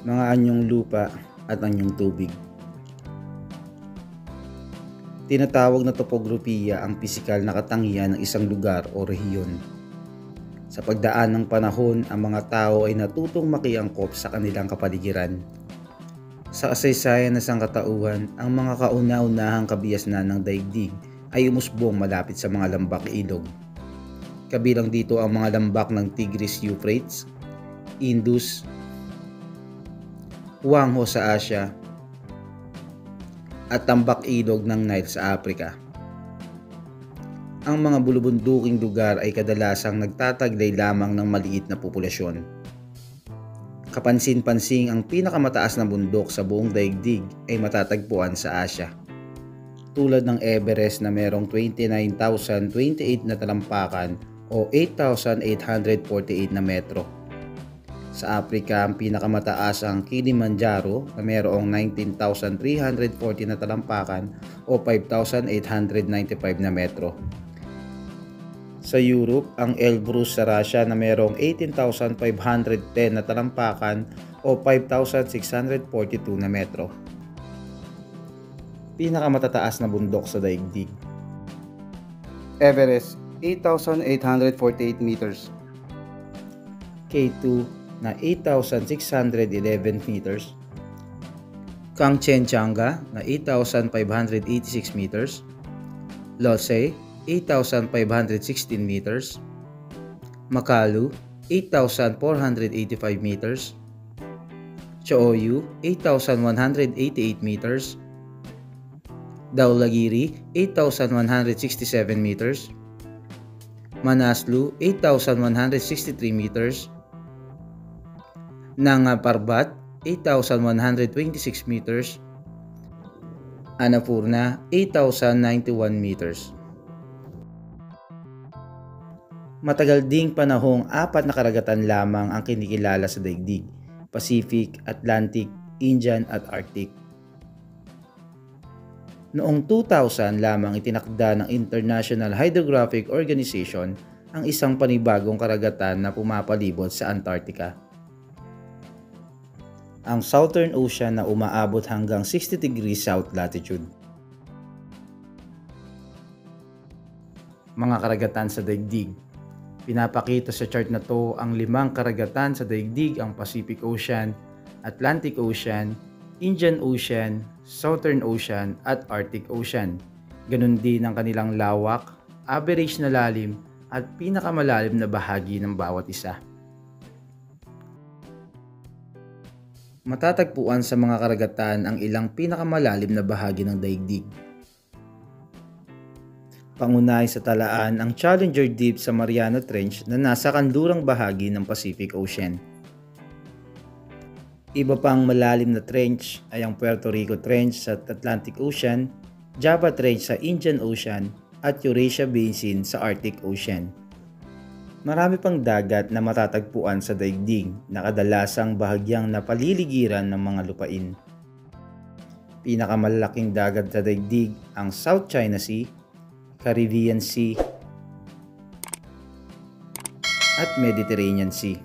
mga anyong lupa at anyong tubig. Tinatawag na topografiya ang pisikal na katangian ng isang lugar o rehiyon. Sa pagdaan ng panahon, ang mga tao ay natutong makiangkop sa kanilang kapaligiran. Sa kasaysayan ng sangkatauhan, ang mga kauna-unahang kabiasnan ng daigdig ay umusbong malapit sa mga lambak-ilog. Kabilang dito ang mga lambak ng Tigris-Euphrates, Indus, Huangho sa Asya, at tambak-ilog ng Nile sa Africa. Ang mga bulubunduking lugar ay kadalasang nagtataglay lamang ng maliit na populasyon. Kapansin-pansing ang pinakamataas na bundok sa buong daigdig ay matatagpuan sa Asya, tulad ng Everest na merong 29,028 na talampakan o 8,848 na metro. Sa Africa, ang pinakamataas ang Kilimanjaro na mayroong 19,340 na talampakan o 5,895 na metro. Sa Europe, ang Elbrus sa Russia na mayroong 18,510 na talampakan o 5,642 na metro. Pinakamatataas na bundok sa daigdig: Everest, 8,848 meters. K2 na 8,611 meters, Kangchenjunga na 8,586 meters, Lhotse 8,516 meters, Makalu 8,485 meters, Chaoyu 8,188 meters, Dhaulagiri 8,167 meters, Manaslu 8,163 meters, Nanga Parbat 8,126 meters, Annapurna 8,091 meters. Matagal ding panahong apat na karagatan lamang ang kinikilala sa daigdig: Pacific, Atlantic, Indian at Arctic. Noong 2000 lamang itinakda ng International Hydrographic Organization ang isang panibagong karagatan na pumapalibot sa Antarctica, ang Southern Ocean na umaabot hanggang 60 degrees south latitude. Mga karagatan sa daigdig. Pinapakita sa chart na to ang 5 karagatan sa daigdig: ang Pacific Ocean, Atlantic Ocean, Indian Ocean, Southern Ocean at Arctic Ocean. Ganun din ang kanilang lawak, average na lalim at pinakamalalim na bahagi ng bawat isa. Matatagpuan sa mga karagatan ang ilang pinakamalalim na bahagi ng daigdig. Pangunay sa talaan ang Challenger Deep sa Mariana Trench na nasa kanlurang bahagi ng Pacific Ocean. Iba pang malalim na trench ay ang Puerto Rico Trench sa Atlantic Ocean, Java Trench sa Indian Ocean at Eurasia Basin sa Arctic Ocean. Marami pang dagat na matatagpuan sa daigdig na kadalasang bahagyang napaliligiran ng mga lupain. Pinakamalaking dagat sa daigdig ang South China Sea, Caribbean Sea at Mediterranean Sea.